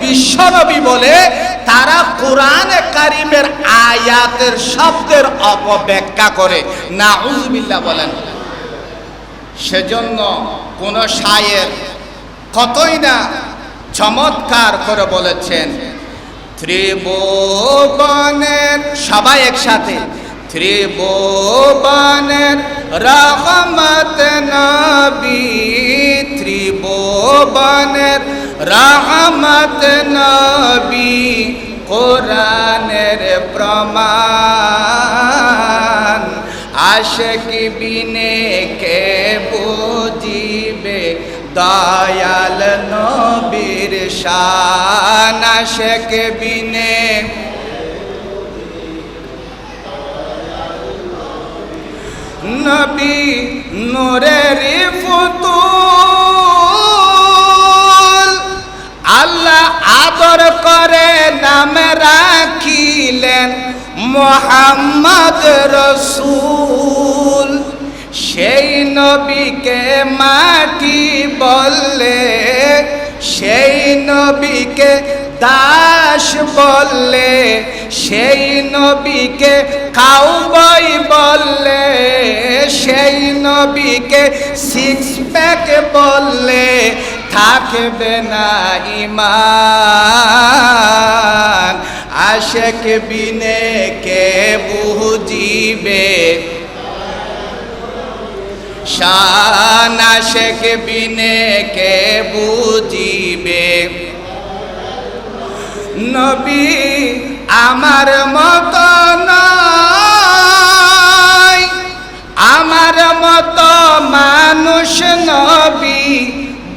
বিশ্বনবী বলে তারা কোরআনে কারিমের আয়াতের শব্দের অপব্যাখ্যা করে। নাউযুবিল্লাহ বলেন। সেজন্য কোন শায়ের কতই না চমৎকার করে বলেছেন, ত্রিভুবনের, সবাই একসাথে, ত্রিভুবনের রহমত নবী, ত্রিভুবনের রহমত নবী, কোরআনের প্রমাণ, আশিক বিনে কে বুঝিবে দয়াল নবীর শান, আশিক বিনে নবী নূরের ফুতুল, আল্লাহ আদর করে নাম রাখিলেন মুহাম্মদ রসূল। সেই নবীকে মাটি বললে, সেই নবীকে দাস বললে, সেই নবীকে কাউবয় বললে, সেই নবীকে সিক্স প্যাক বললে থাকবে না ঈমান। আশিক বিনে কে বুঝিবে শান, আশিক বিনে কে বুঝিবে। নবী আমার মতো নয়, আমার মতো মানুষ নবী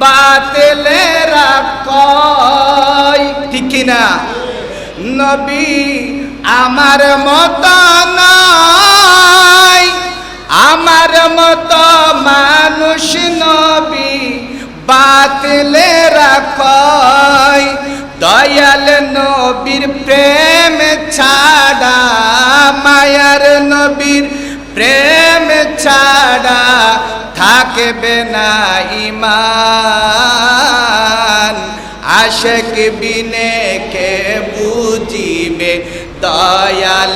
বাতিলেরা কয়, ঠিক কিনা? নবী আমার মতো নয়, আমার মতো মানুষ নবী বাতিলেরা কয়। দয়াল নবীর প্রেম ছাড়া, মায়ার নবীর প্রেম ছাড়া থাকবে না ঈমান। আশিক বিনে কে বুঝিবে দয়াল,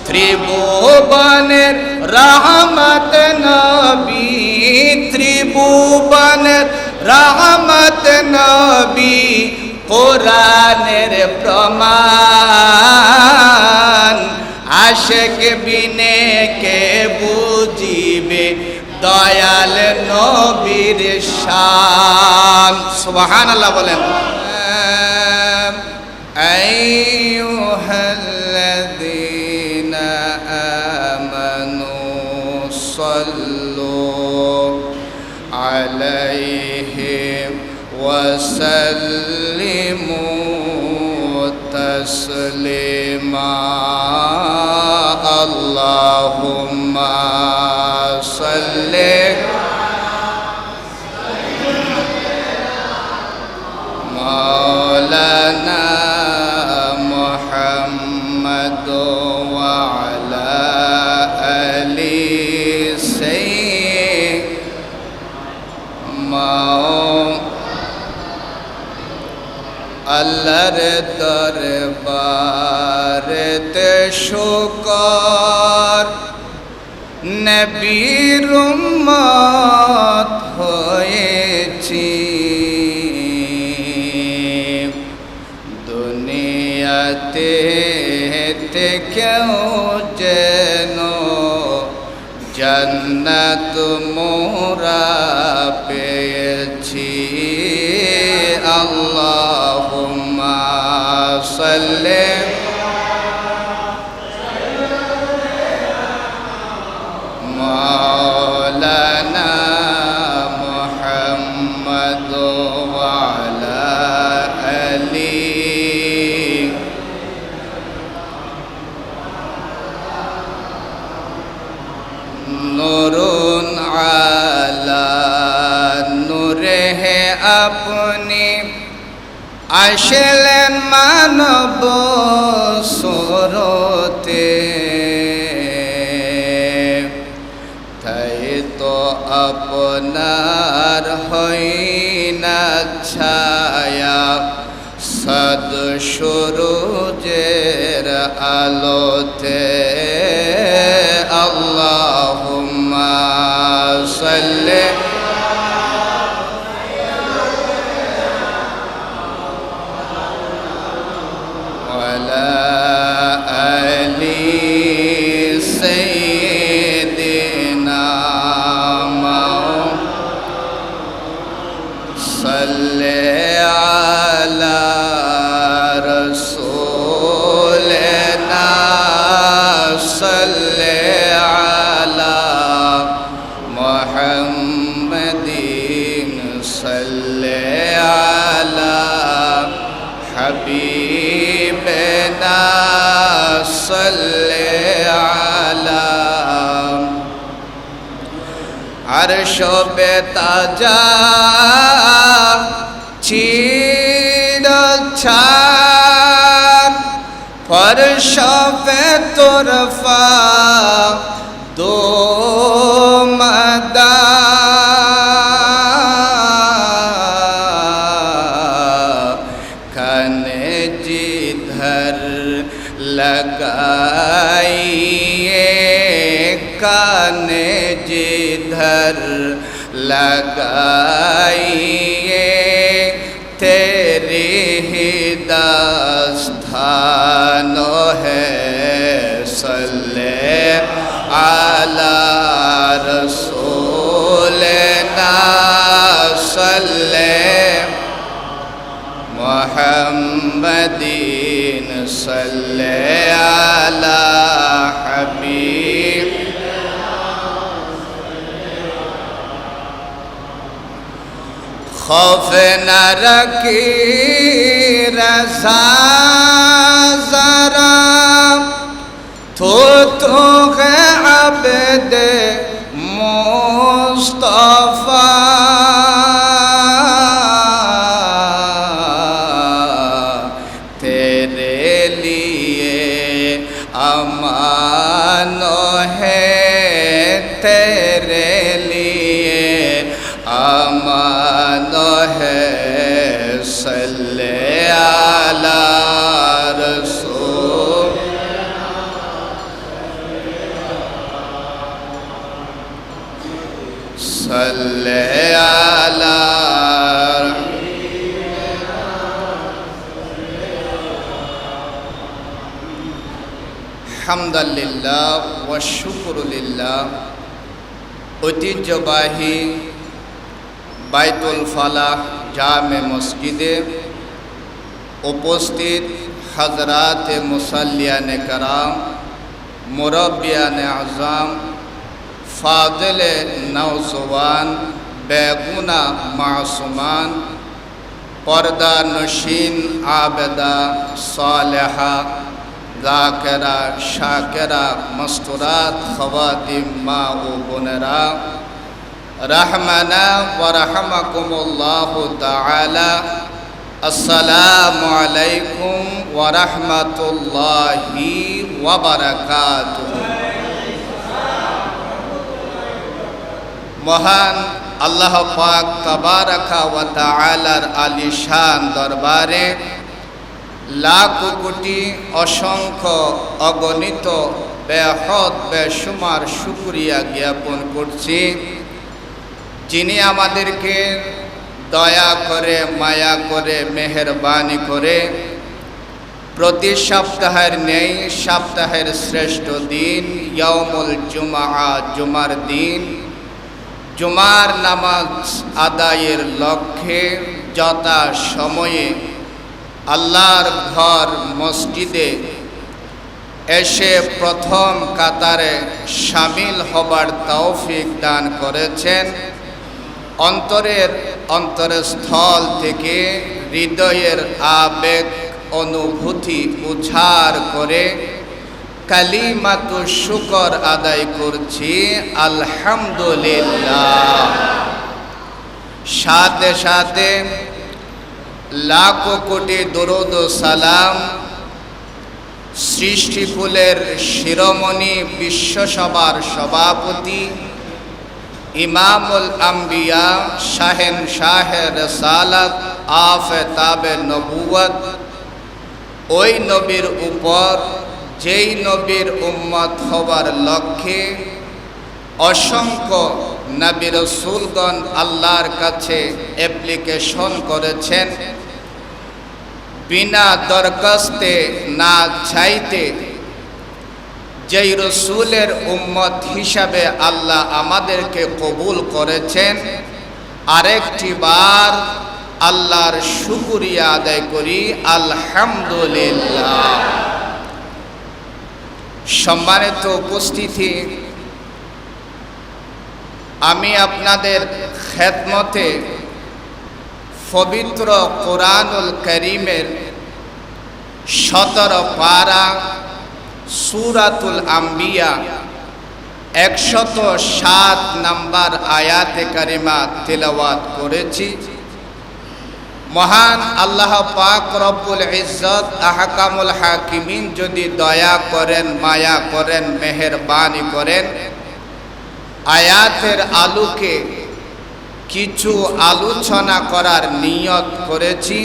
ত্রিভুবনের রহমত নবী, ত্রিভুবনের রহমত নবী, কোরআনের প্রমাণ। আশিক বিনে কে বুঝিবে দয়াল নবীর শান। সুবহানাল্লাহ বলেন। আইয়ুহাল্লাযীনা আমানু সাল্লু আলাইহি ওয়া সাল্লিমু তাসলিমা। আল্লাহুম্মা সাল্লি মাওলানা মুহাম্মদ ওয়া আলা আলি সাইয়্যিদিনা। আল্লাহর দরবারেতে শুকর, নবীর উম্মত হয়েছি। দুনিয়াতে কেউ যেন জান্নাত মোরা পেয়েছি। আল্লাহুম্মা সাল্লি মাওলানা মুহাম্মদ ওয়া আলা আলি। নূরুন আলা নূরে হে আপনি আসলেন মানব সুরতে। তাই তো আপনার হয় না ছায়া সদ সূরজের আলোতে আল্লাহুম্মা সাল্লি আলা আলি সাইয়্যিদিনা সাল্লি আলা রাসূলিনা সাল্লি আলা মুহাম্মাদিন সাল্লি আলা হাবিবিনা সাল্লি আলা আরশ পে তাজা চিরছান ফরশ পে তুরফা দো মদা কানে জিধর लगाइए काने जिधर लगाइए तेरी ही दास्तानो है सल्ले आला रसूलिना सल्ले मुहम्मदीन सल्ले आला हबीब खौफ न रखी रज़ा ज़रा तो है अब्द मुस्तफ़ा अमानो है तेरे लिए अमानो है सल्ले आला रसूल सल्ले आला হামদুলিল্লাহ ওয়া শুকরুলিল্লাহ। ঐতিহ্যবাহী বাইতুল ফালাহ জামে মসজিদে উপস্থিত হযরাতে মুসাল্লিয়ানে কারাম, মুরব্বিয়ানে আযম, ফাদিলে নওজওয়ান, বেগুনা মাসুমান, পর্দা নশীন আবেদা সালেহা যাকেরা শাকেরা মস্তুরাত খওয়াতিম মা ও বোনেরা, রাহমানা ওয়া রাহমাকুমুল্লাহু তাআলা। আসসালামু আলাইকুম ওয়া রাহমাতুল্লাহি ওয়া বারাকাতুহু। মহান আল্লাহ পাক তাবারাকা ওয়া তাআলার আলিশান দরবারে লাখ কোটি অসংখ্য অগণিত বেহদ বেশুমার শুকরিয়া জ্ঞাপন করছি, যিনি আমাদেরকে দয়া করে মায়া করে মেহেরবানি করে প্রতি সপ্তাহের নেই সপ্তাহের শ্রেষ্ঠ দিন ইয়াউমুল জুমআ জুমার দিন জুমার নামাজ আদায়ের লক্ষ্যে যথা সময়ে আল্লাহর ঘর মসজিদে এসে প্রথম কাতারে শামিল হবার তৌফিক দান করেছেন। অন্তরস্থল থেকে হৃদয়ের আবেগ অনুভূতি উজাড় করে কালিমাতু শুকর আদায় করছি আলহামদুলিল্লাহ। সাথে সাথে লাখ কোটি দরুদ ও সালাম সৃষ্টিকুলের শিরোমণি বিশ্বসভার সভাপতি ইমামুল আম্বিয়া শাহেনশাহে রিসালাত আফতাবে নবুয়ত, ওই নবীর উপর যেই নবীর উম্মত হবার লক্ষ্যে অসংখ্য নবী রাসূলগণ আল্লাহর কাছে অ্যাপ্লিকেশন করেছেন, বিনা দরখাস্তে না চাইতে যেই রসুলের উম্মত হিসাবে আল্লাহ আমাদেরকে কবুল করেছেন, আরেকটি বার আল্লাহর শুকরিয়া আদায় করি আলহামদুলিল্লাহ। সম্মানিত উপস্থিতি, আমি আপনাদের খেদমতে পবিত্র কোরআনুল কারীমের 17 পারা সূরাতুল আম্বিয়া 107 নম্বর আয়াতে কারিমা তেলাওয়াত করেছি। মহান আল্লাহ পাক রব্বুল ইজ্জত আহকামুল হাকিমিন যদি দয়া করেন, মায়া করেন, মেহেরবানি করেন, আয়াতের আলোকে কিছু আলোচনা করার নিয়ত করেছি।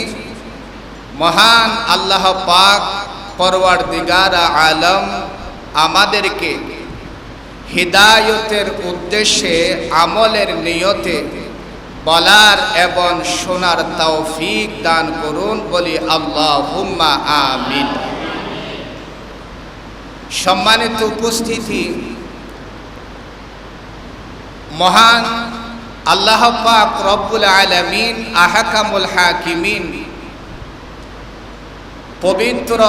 মহান আল্লাহ পাক পরওয়ারদিগার আলম আমাদেরকে হিদায়তের উদ্দেশ্যে আমলের নিয়তে বলার এবং শোনার তৌফিক দান করুন, বলি আল্লাহুম্মা আমিন। সম্মানিত উপস্থিতি, মহান আল্লাহ পাক রব্বুল আলামিন আহকামুল হাকিমিন পবিত্র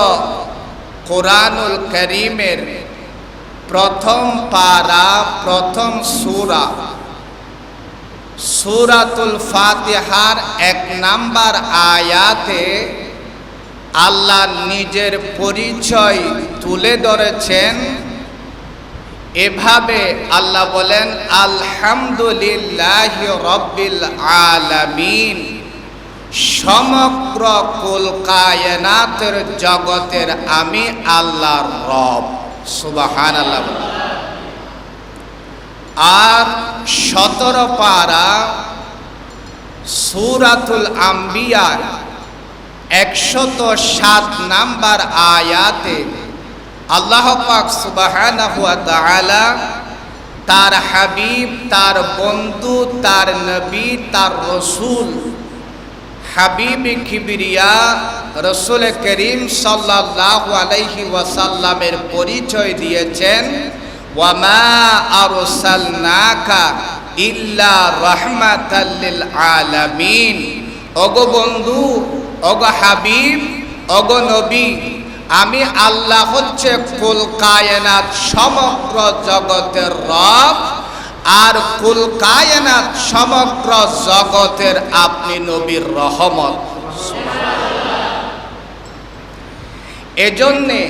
কোরআনুল কারীমের প্রথম পারা, প্রথম সূরা, সূরাতুল ফাতিহার 1 নম্বর আয়াতে আল্লাহ নিজের পরিচয় তুলে ধরেছেন। এভাবে আল্লাহ বলেন, আলহামদুলিল্লাহি রাব্বিল আলামিন, সমগ্র কুল কায়নাতের জগতের আমি আল্লাহর রব। সুবহানাল্লাহ। আর 17 পারা সূরাতুল আম্বিয়া 107 নম্বর আয়াতে আল্লাহ পাক সুবহানাহু ওয়া তাআলা তার হাবিব, তার বন্ধু, তার নবী, তার রসুল হাবিব কিবরিয়া রসুল করিম সাল্লাল্লাহু আলাইহি ওয়াসাল্লামের পরিচয় দিয়েছেন, ওয়ামা আরসালনাকা ইল্লা রাহমাতাল লিল আলামিন। ওগো বন্ধু, ওগো হাবিব, ওগো নবী, আমি আল্লাহ হচ্ছে কুল কায়নাত সমগ্র জগতের রব, আর কুল কায়নাত সমগ্র জগতের আপনি নবীর রহমত। এজন্যে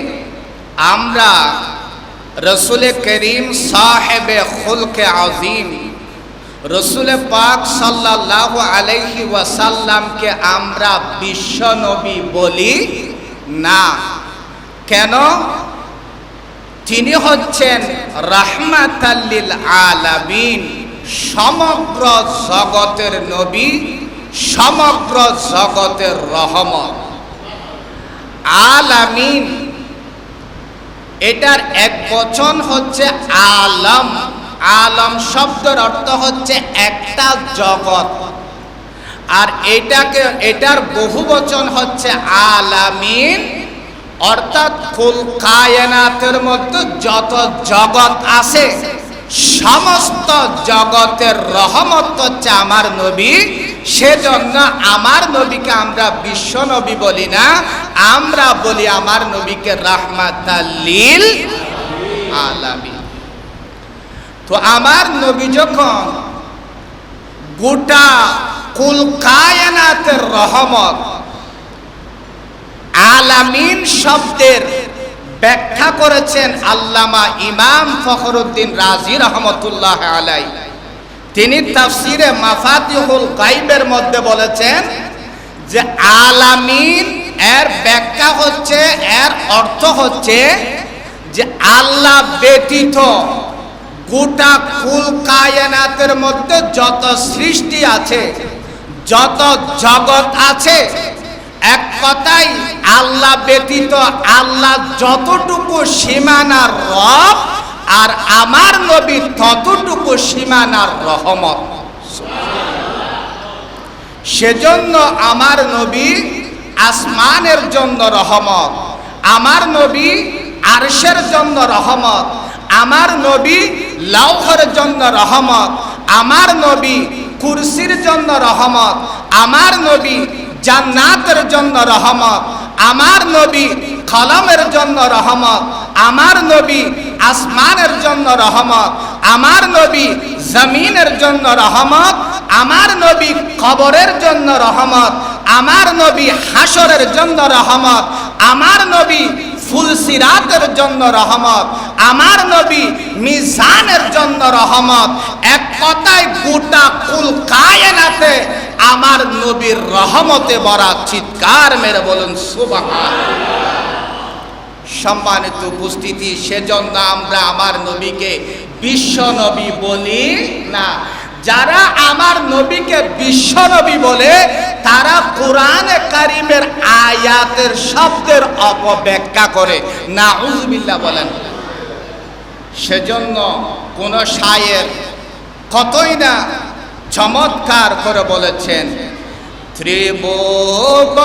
আমরা রসুল করিম সাহেবে খুলকে আজিম রসুল পাক সাল্লাল্লাহু আলাইহি ওয়াসাল্লামকে আমরা বিশ্ব নবী বলি না। কেন? তিনি হচ্ছেন রাহমাতাল লিল আলামিন, সমগ্র জগতের নবী, সমগ্র জগতের রহমত। আলামিন এটার এক বচন হচ্ছে আলম। আলম শব্দের অর্থ হচ্ছে একটা জগৎ, আর এটার বহু বচন হচ্ছে আলামিন, অর্থাৎ কুল কায়নাতের মধ্যে যত জগৎ আছে সমস্ত জগতের রহমত হচ্ছে আমার নবী। সেজন্য আমার নবীকে আমরা বিশ্ব নবী বলি না, আমরা বলি আমার নবীকে রাহমাতাল লিল আলামিন। তো আমার নবী যখন গোটা কুল কায়নাতের রহমত, আলামিন শব্দের ব্যাখ্যা করেছেন আল্লামা ইমাম ফখরুদ্দিন রাজি রহমতুল্লাহ আলাই। তিনি তাফসিরে মাফাতিহুল গায়বের মধ্যে বলেছেন যে আলামিন এর ব্যাখ্যা হচ্ছে, এর অর্থ হচ্ছে যে আল্লাহ ব্যতীত গোটা কুল কায়নাতের মধ্যে যত সৃষ্টি আছে, যত জগৎ আছে, এক কথায় আল্লাহ ব্যতীত আল্লাহ যতটুকু সীমানার রব আর আমার নবী ততটুকু সীমানার রহমত। সেজন্য আমার নবী আসমানের জন্য রহমত, আমার নবী আরশের জন্য রহমত, আমার নবী লাউহের জন্য রহমত, আমার নবী কুরসির জন্য রহমত, আমার নবী জান্নাতের জন্য রহমত, আমার নবী কলমের জন্য রহমত, আমার নবী আসমানের জন্য রহমত, আমার নবী জমিনের জন্য রহমত, আমার নবী কবরের জন্য রহমত, আমার নবী হাসরের জন্য রহমত, আমার নবী ফুলসিরাতের জন্য রহমত, আমার নবী মিজানের জন্য রহমত। এক কথায় গোটা কুল কায়নাতে আমার নবীর রহমতে ভরা। চিৎকার মেরে বলুন সুবহানাল্লাহ। সম্মানিত উপস্থিতি, সেজন্য আমরা আমার নবীকে বিশ্ব নবী বলি না। যারা আমার নবীকে বিশ্ব নবী বলে তারা কোরআনে কারিমের আয়াতের শব্দের অপব্যাখ্যা করে, নাউযুবিল্লাহ বলেন। সেজন্য কোন শায়ের কতই না চমৎকার করে বলেছেন, ত্রিভুবনের,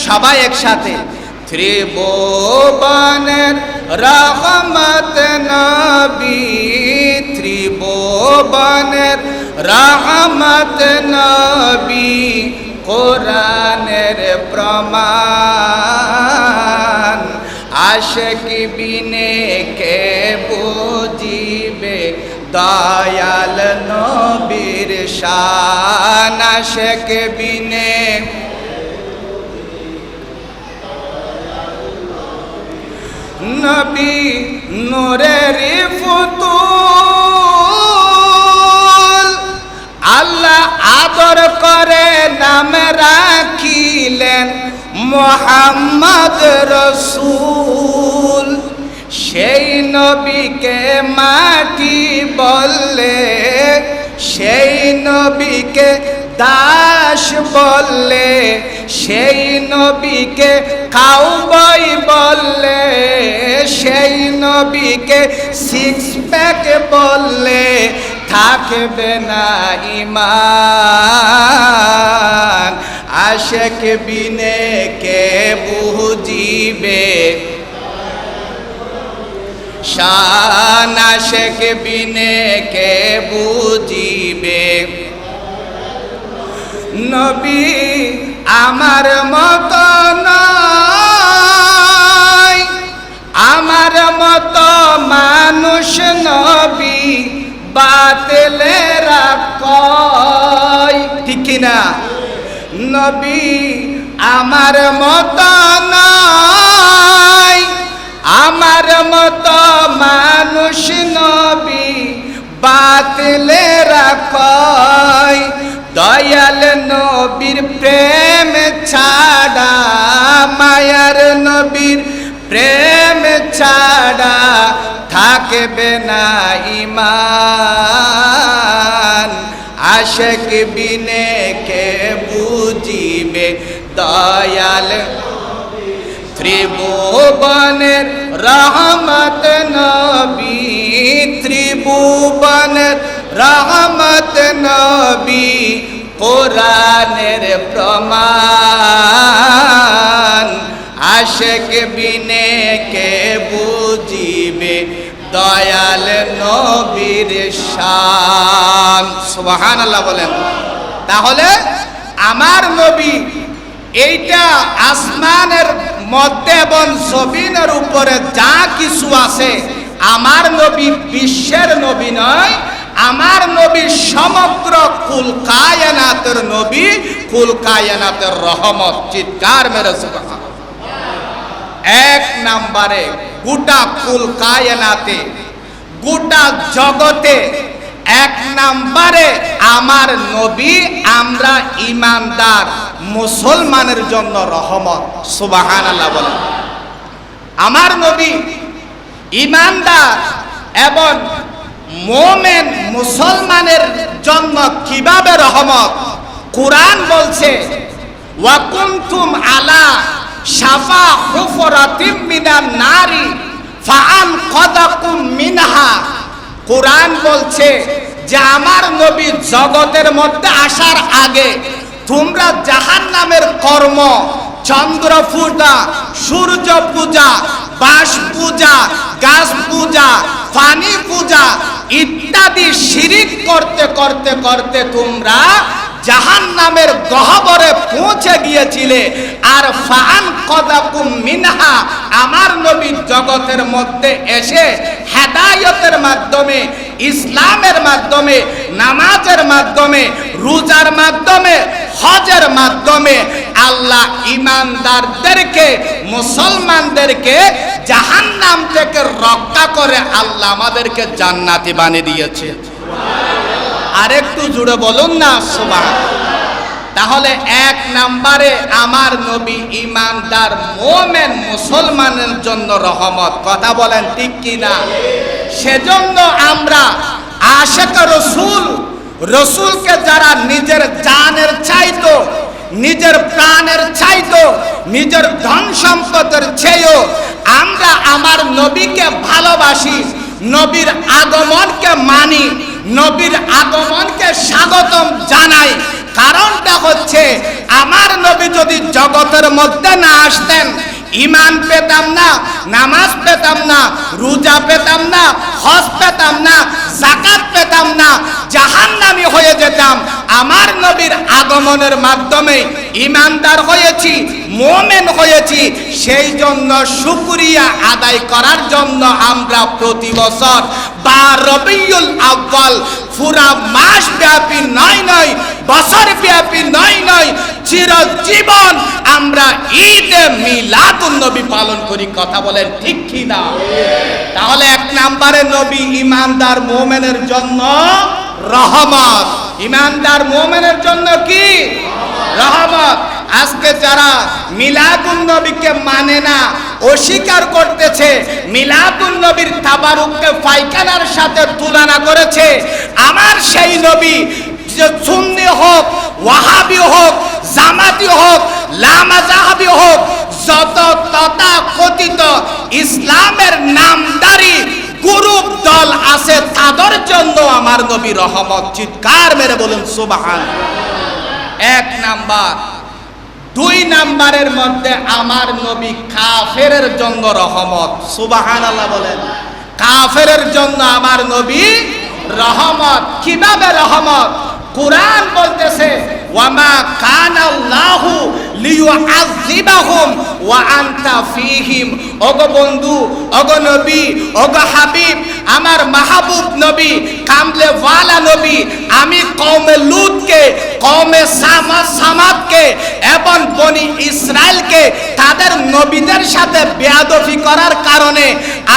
সবাই একসাথে, ত্রিভুবনের রহমত নবী, ত্রিভুবনের রহমত নবী, কোরআনের প্রমাণ, আশিক বিনে কে বুঝিবে দয়াল নবীর শান, আশিক বিনে নবী নূরের ফুতুল, আল্লাহ আদর করে নাম রাখিলেন মুহাম্মদ রসূল। সেই নবীকে মাটি বললে, সেই নবীকে দাস বললে, সেই নবীকে কাউবয় বললে, সেই নবীকে সিক্স প্যাক বললে থাকবে না ঈমান, আশিক বিনে কে বুঝিবে শান, আশিক বিনে কে বুঝিবে। নবী আমার মত নয়, আমার মত মানুষ নবী বাতিলেরা কয়, ঠিক কিনা? নবী আমার মত নয়, আমার মত মানুষ নবী বাতিলেরা কয়, দয়াল নবীর প্রেম ছাড়া, মায়ার নবীর প্রেম ছাড়া থাকবে না ঈমান, আশিক বিনে কে বুঝিবে দয়াল। ত্রিভুবনের রহমত নবী, ত্রিভুবনের রহমত নবী, কোরআনের প্রমাণ, আশিক বিনে কে বুঝিবে দয়াল নবীর শান। সুবহানাল্লাহ বলেন। তাহলে আমার নবী এইটা আসমানের মধ্যে এবং জমিনের উপরে যা কিছু আছে, আমার নবী বিশ্বের নবী নয়, আমার নবী সমগ্র কুল কায়নাতের নবী, কুল কায়নাতের রহমত। চিৎকার মেরে সুবহানাল্লাহ। এক নম্বরে গোটা কুল কায়নাতে, গোটা জগতে এক নম্বরে আমার নবী, আমরা ঈমানদার মুসলমানের জন্য রহমত। সুবহানাল্লাহ বলেন। আমার নবী ঈমানদার এবং মুমিন মুসলমানের জন্য কিভাবে রহমত? কুরআন বলছে ওয়া কুনতুম আলা শাফা হুফরাতিম মিনান নারি ফাআনকাদাকুম মিনহা। কুরআন বলছে যে আমার নবী জগতের মধ্যে আসার আগে তোমরা জাহান্নামের কর্ম, চন্দ্র পূজা, সূর্য পূজা, বাঁশ পূজা, গাছ পূজা, পানি পূজা ইত্যাদি শিরিক করতে করতে করতে তোমরা জাহান্নামের গহ্বরে পৌঁছে গিয়েছিলে। আর ফাআনকাদাকুম মিনহা, আমার নবী জগতের মধ্যে এসে হেদায়েতের মাধ্যমে, ইসলামের মাধ্যমে, নামাজের মাধ্যমে, রোজার মাধ্যমে, হজের মাধ্যমে আল্লাহ ঈমানদারদেরকে, মুসলমানদেরকে জাহান্নাম থেকে রক্ষা করে আল্লাহ আমাদেরকে জান্নাতি বানিয়ে দিয়েছে। আরেকটু জুড়ে বলুন না সুবহানাল্লাহ। তাহলে এক নম্বরে আমার নবী ঈমানদার মুমিন মুসলমানের জন্য রহমত। কথা বলেন ঠিক কি না? সেজন্য আমরা আশিক রাসূল, রসুলকে যারা নিজের জানের চাইতো, নিজের প্রাণের চাইতো, নিজের ধন সম্পদের চেয়েও আমরা আমার নবীকে ভালোবাসি, নবীর আগমনকে মানি, নবীর আগমনকে স্বাগতম জানাই। কারণটা হচ্ছে আমার নবী যদি জগতের মধ্যে না আসতেন, ঈমান পেতাম না, নামাজ পেতাম না, রোজা পেতাম না, হজ পেতাম না, যাকাত পেতাম না, জাহান্নামী হয়ে যেতাম। আমার নবীর আগমনের মাধ্যমে ঈমানদার হয়েছি, মুমিন হয়েছি। সেই জন্য শুকরিয়া আদায় করার জন্য আমরা প্রতি বছর বা রবিউল আউয়াল পুরা মাস ব্যাপী নয়, বছর ব্যাপী নয়, চিরজীবন আমরা ঈদে মিলাদুন নবী পালন করি। কথা বলেন ঠিক কি না? তাহলে এক নম্বরে নবী ঈমানদার মুমিনের জন্য রহমত। ঈমানদার মুমিনের জন্য কি? রহমত। আজকে যারা মিলাদুন নবীকে মানে না, অস্বীকার করতেছে, মিলাদুন নবীর তাবারুককে পায়খানার সাথে তুলনা করেছে, আমার সেই নবী যে সুন্নি হোক, ওয়াহাবি হোক, জামাতি হোক, লামাজাহাবি হোক, যত তথাকথিত ইসলামের নামদারি গ্রুপ দল আছে তাদের জন্য আমার নবী রহমত। চিৎকার মেরে বলুন সুবহানাল্লাহ। এক নাম্বার। দুই নাম্বারের মধ্যে আমার নবী কাফেরের জন্য রহমত। সুবহানাল্লাহ বলেন। কাফেরের জন্য আমার নবী রহমত। কিভাবে রহমত? কুরআন বলতেছে ওয়ামা কানাল্লাহু লিয়ুআযিবাহুম ওয়া আনতা ফীহিম। ওগো বন্ধু, ওগো নবী, ওগো হাবিব, আমার মাহবুব নবী, কামলে ওয়ালা নবী, আমি কওমে লূতকে, কওমে সামাদকে এবং বনি ইসরাইলকে তাদের নবীদের সাথে বেয়াদবি করার কারণে,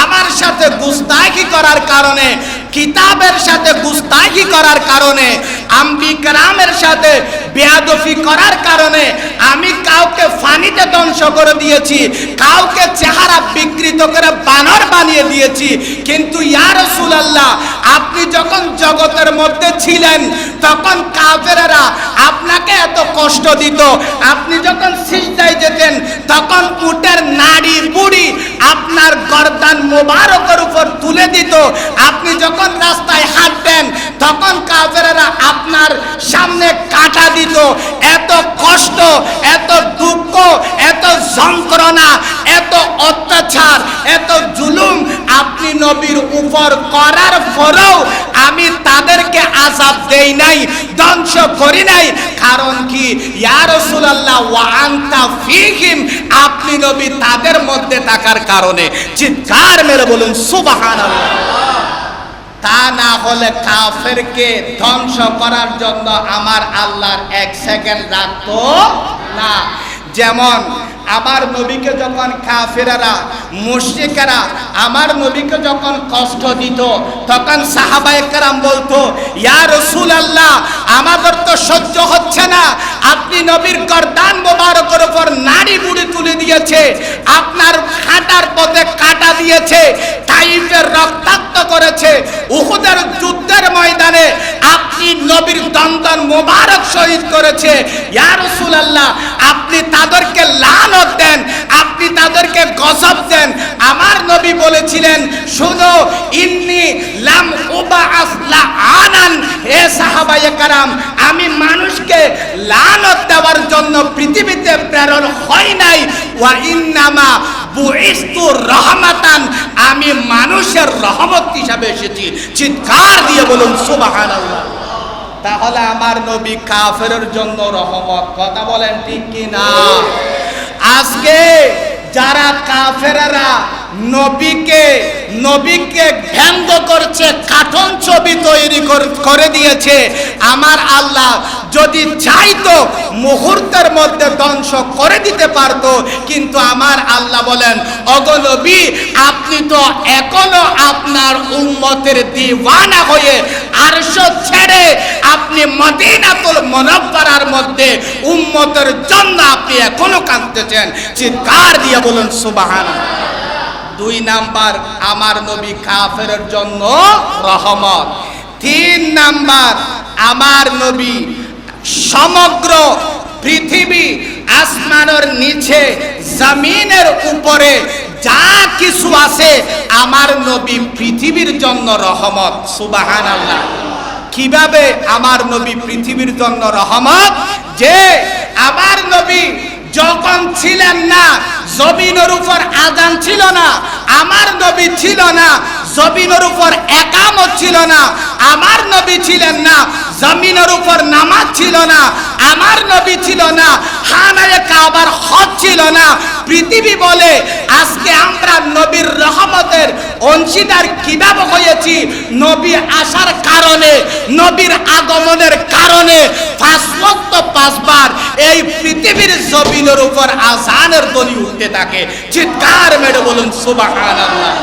আমার সাথে গুস্তাখি করার কারণে, কিতাবের সাথে গুস্তাখি করার কারণে, আম্বিয়া কেরামের সাথে বেয়াদবি করার কারণে আমি কাউকে ফানিতে ধ্বংস করে দিয়েছি, কাউকে চেহারা বিকৃত করে বানর বানিয়ে দিয়েছি। কিন্তু ইয়া রাসূলুল্লাহ, আপনি যখন জগতের মধ্যে ছিলেন তখন কাফেররা আপনাকে এত কষ্ট দিত। আপনি যখন সিজদায় যেতেন তখন উটের নাড়ি বুড়ি আপনার গর্দান মোবারকের উপর তুলে দিত। আপনি যখন রাস্তায় হাঁটতেন তখন কাফেররা আপনার সামনে কাটা দিত। এত কষ্ট, এত দুঃখ, এত যন্ত্রণা, এত অত্যাচার, এত জুলুম আপনি নবীর উপর করার পরেও আমি তাদেরকে আযাব দেই নাই, ধ্বংস করি নাই। কারণ কি? ইয়া রাসূলুল্লাহ ওয়া আনতা ফীহিম, আপনি নবী তাদের মধ্যে থাকার কারণে। চিৎকার মেরে বলুন সুবহানাল্লাহ। তা না হলে কাফেরকে ধ্বংস করার জন্য আমার আল্লাহর এক সেকেন্ড রাখতো না। যেমন আমার নবীকে যখন কাফেররা মুশরিকেরা আমার নবীকে যখন কষ্ট দিত, তখন সাহাবায়ে কেরাম বলতো, ইয়া রাসূলুল্লাহ, আমাদের তো সহ্য হচ্ছে না, আপনি নবীর গর্দান মোবারকের উপর নাড়ি বুড়ি তুলে দিয়েছে, আপনার হাঁটার পথে কাটা দিয়েছে, তাইফের রক্তাক্ত করেছে, উহুদের যুদ্ধের ময়দানে আপনি নবীর দন্দন মোবারক শহীদ করেছে, ইয়া রাসূলুল্লাহ, আপনি তাদেরকে লানত দেন, আপনি তাদেরকে গজব দেন। আমার নবী বলেছিলেন, শুনো, ইন্নী লাম উবাআস লাআনান, হে সাহাবায়ে কেরাম, আমি মানুষকে লানত দেওয়ার জন্য পৃথিবীতে প্রেরণ হই নাই, ওয়া ইন্নামা বুইস্তু রাহমাতান, আমি মানুষের রহমত হিসাবে এসেছি। চিৎকার দিয়ে বলুন সুবহানাল্লাহ। তাহলে আমার নবী কাফেরের জন্য রহমত, কথা বলেন ঠিক কি না? আজকে যারা কাফেররা নবীকে ব্যঙ্গ করছে, কার্টুন ছবি তৈরি করে দিয়েছে, আমার আল্লাহ যদি চাইতো মুহূর্তের মধ্যে ধ্বংস করে দিতে পারতো, কিন্তু আমার আল্লাহ বলেন, ওগো নবী, আপনি তো এখনো আপনার উম্মতের দিওয়ানা হয়ে আরশ ছেড়ে আপনি মদিনাতুল মুনাওয়ারার মধ্যে উম্মতের জন্য আপনি এখনো কাঁদতেছেন। চিৎকার দিয়ে বলুন সুবহানাল্লাহ। 2 নাম্বার, আমার নবী কাফেরের জন্য রহমত। 3 নাম্বার, আমার নবী সমগ্র পৃথিবী, আসমানের নিচে, জমিনের উপরে যা কিছু আছে, আমার নবী পৃথিবীর জন্য রহমত। সুবহানাল্লাহ। কিভাবে আমার নবী পৃথিবীর জন্য রহমত? যে আমার নবী যখন ছিলেন না, জমিনের উপর আযান ছিল না, আমার নবী ছিল না, জমিনের উপর একামত ছিল না, আমার নবী ছিলেন না, জমিনের উপর নামাজ ছিল না, আমার নবী ছিল না, খানায়ে কাবার হজ ছিল না। পৃথিবী বলে আজকে আমরা নবীর রহমতের অংশীদার কিভাবে হয়েছি? নবী আসার কারণে, নবীর আগমনের কারণে 5 ওয়াক্ত 5 বার এই পৃথিবীর জমিনের উপর আযানের ধ্বনি উঠতে থাকে। চিৎকার মেরে বলুন সুবহানাল্লাহ।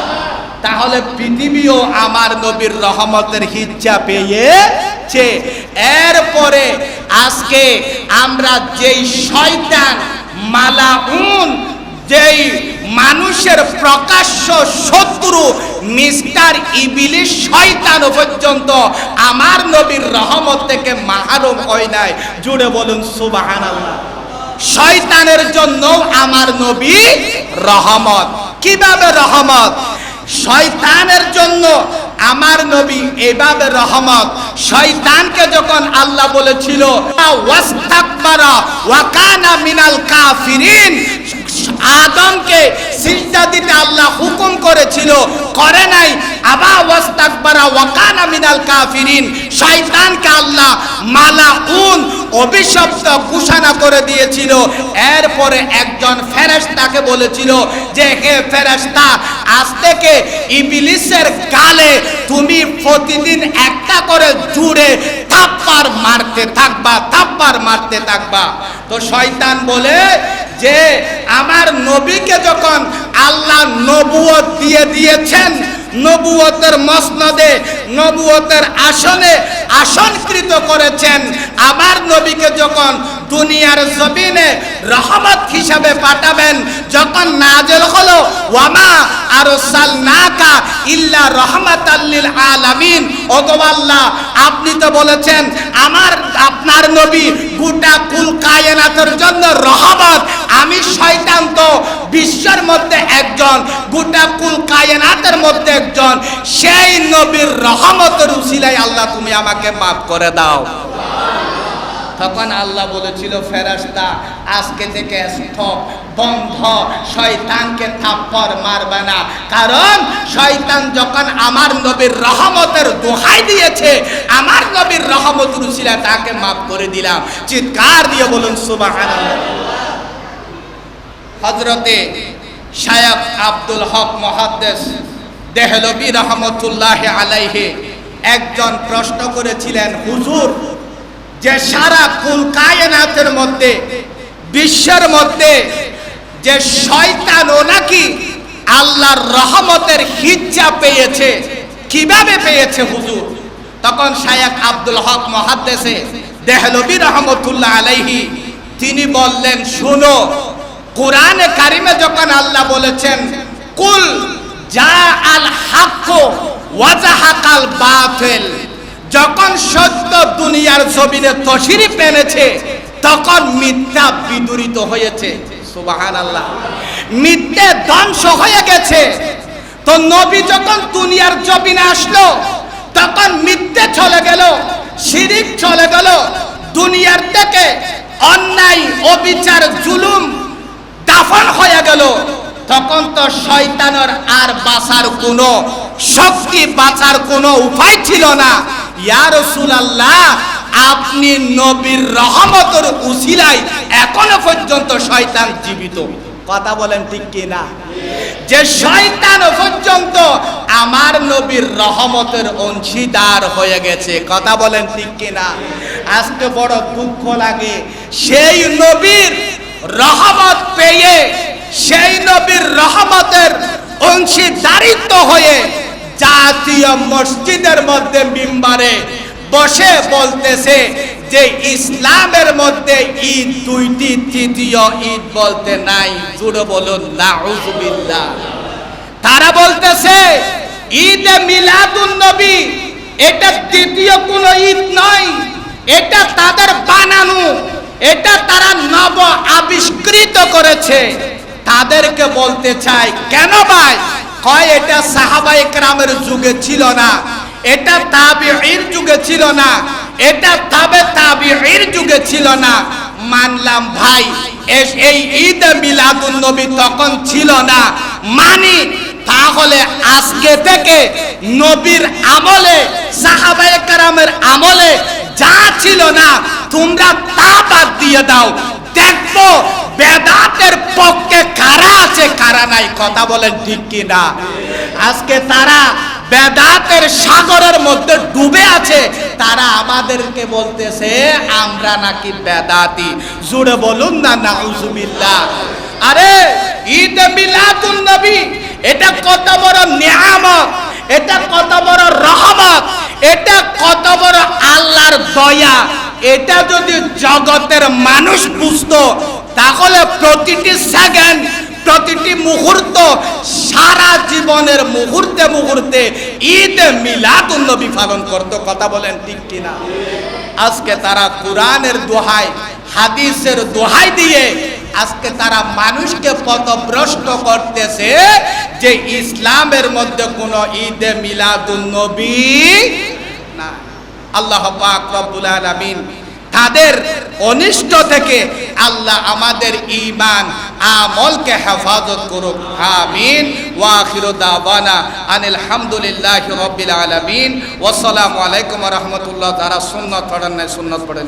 তাহলে পৃথিবীও আমার নবীর রহমতের হিজ্জা পেয়েছে। এরপরে আজকে আমরা যেই শয়তান মালাউন, যেই মানুষের প্রকাশ্য শত্রু মিস্টার ইবলিস শয়তান পর্যন্ত আমার নবীর রহমত থেকে মাহরুম হয় নাই। জুড়ে বলুন সুবহানাল্লাহ। শয়তানের জন্য আমার নবী রহমত। কিভাবে রহমত? শয়তানের জন্য আমার নবী এভাবে রহমত। শয়তানকে যখন আল্লাহ বলেছিল ওয়াস্তাকবারা ওয়া কানা মিনাল কাফিরিন, আদমকে সিজদা দিতে আল্লাহ হুকুম করেছিল, করে নাই। আবা ওয়াস্তাকবারা ওয়া কানা মিনাল কাফিরিন, শয়তানকে আল্লাহ মালাউন, অভিশপ্ত ঘোষণা করে দিয়েছিল। এরপরে একজন ফেরেশতাকে বলেছিল যে, হে ফেরেশতা, আজ থেকে ইবলিসের গালে তুমি প্রতিদিন একটা করে জুড়ে থাপ্পড় মারতে থাকবা, থাপ্পড় মারতে থাকবা। তো শয়তান বলে যে আমার নবীকে যখন আল্লাহ নবুয়ত দিয়ে দিয়েছেন, নবুয়তের মসনদে, নবুয়তের আসনে আসনকৃত করেছেন, আমার নবীকে যখন দুনিয়ার জমিনে রহমত হিসাবে পাঠাবেন, যখন নাযিল হলো ওয়ামা আরসালনাকা ইল্লা রাহমাতাল লিল আলামিন, ওগো আল্লাহ, আপনি তো বলেছেন আপনার নবী গোটা কুল কায়নাতের জন্য রহমত। আমি শয়তান তো বিশ্বের মধ্যে একজন, গোটা কুল কায়নাতের মধ্যে একজন, সেই নবীর রহমতের উসিলায় আল্লাহ তুমি আমাকে মাফ করে দাও। তখন আল্লাহ বলেছিল, ফেরেশতা, আজকে থেকে স্টপ, বন্ধ, শয়তানকে থাপ্পড় মারবে না। কারণ শয়তান যখন আমার নবীর রহমতের দোহাই দিয়েছে, আমার নবীর রহমতের উসিলায় তাকে মাফ করে দিলাম। চিৎকার দিয়ে বলুন সুবহানাল্লাহ। হযরতে শায়খ আব্দুল হক মুহাদ্দিস দেহলভী রহমতুল্লাহি আলাইহি একজন প্রশ্ন করেছিলেন, হুজুর, যে সারা কুল কায়নাতের মধ্যে, বিশ্বের মধ্যে যে শয়তানও নাকি আল্লাহর রহমতের হিজ্জা পেয়েছে। কিভাবে পেয়েছে হুজুর? তখন শায়খ আব্দুল হক মুহাদ্দিসে দেহলভী রহমতুল্লাহ আলাইহি তিনি বললেন, শুনো, কোরআনে কারিমে যখন আল্লাহ বলেছেন কুল জা আল হক ওয়া যাহাকাল বাতিল, যখন সত্য দুনিয়ার জমিনে তশরিফ এনেছে তখন মিথ্যা বিদূরিত হয়েছে। সুবহানাল্লাহ, মিথ্যে ধ্বংস হয়ে গেছে। তো নবী যখন দুনিয়ার জমিনে আসলো তখন মিথ্যে চলে গেল, শিরিক চলে গেল, দুনিয়ার থেকে অন্যায় অবিচার জুলুম দাফন হয়ে গেল। তখন তো শয়তানের আর বাঁচার কোনো শক্তি, বাঁচার কোনো উপায় ছিল না। ইয়া রাসূলুল্লাহ, আপনি নবীর রহমতের উসিলায় এখনো পর্যন্ত শয়তান জীবিত। কথা বলেন ঠিক কি না? যে শয়তান পর্যন্ত আমার নবীর রহমতের অংশীদার হয়ে গেছে। কথা বলেন ঠিক কি না? আজকে বড় দুঃখ লাগে, সেই নবীর রহমত পেয়ে, সেই নবীর রহমতের অংশীদারিত্ব হয়ে জাতীয় মসজিদের মধ্যে মিম্বারে বসে বলতেছে যে ইসলামের মধ্যে ঈদ দুইটি, তৃতীয় ঈদ বলতে নাই। জোরে বলুন নাউযুবিল্লাহ। তারা বলতেছে ঈদে মিলাদুন নবী এটা দ্বিতীয় কোনো ঈদ নয়, এটা তাদের বানানো, এটা তারা নব আবিষ্কৃত করেছে। তাদেরকে বলতে চাই, কেন ভাই? কয় এটা সাহাবায়ে কেরামের যুগে ছিল না, এটা তাবিঈর যুগে ছিল না, এটা তাবিঈর যুগে ছিল না। মানলাম ভাই, এই ঈদ মিলাদুন নবী তখন ছিল না মানি, তাহলে আজকে থেকে নবীর আমলে, সাহাবায়ে কেরামের আমলে যা ছিল না তোমরা তা বাদ দিয়ে দাও, দেখবো বেদাতের পক্ষে কারা আছে কারা নাই। কথা বলেন ঠিক কি না? আজকে তারা বেদাতের সাগরের মধ্যে ডুবে আছে, তারা আমাদেরকে বলতেছে আমরা নাকি বেদাতি। জোরে বলুন না নাউযুবিল্লাহ। আরে ঈদ মিলাদুন নবী এটা কত বড় নিয়ামত, এটা কত বড় রহমত, এটা কত বড় আল্লাহর দয়া। এটা যদি জগতের মানুষ বুঝতো তাহলে প্রতিটি সেকেন্ড, প্রতিটি মুহূর্ত, সারা জীবনের মুহূর্তে মুহূর্তে ঈদ মিলাদুন নবী পালন করতো। কথা বলেন ঠিক কিনা? আজকে তারা কোরআনের দোহাই, হাদিসের দোহাই দিয়ে আজকে তারা মানুষকে পথভ্রষ্ট করতেছে যে ইসলামের মধ্যে কোনো ঈদ মিলাদুন নবী না। আল্লাহ পাক রব্বুল আলামিন তাদের অনিষ্ট থেকে আল্লাহ আমাদের ঈমান আমলকে হেফাজত করুক। আমিন। ওয়া আখিরু দাওয়ানা আনিল হামদুলিল্লাহি রাব্বিল আলামিন। ওয়া আসসালামু আলাইকুম ওয়া রাহমাতুল্লাহ। যারা সুন্নাত পড়েন না সুন্নাত পড়েন।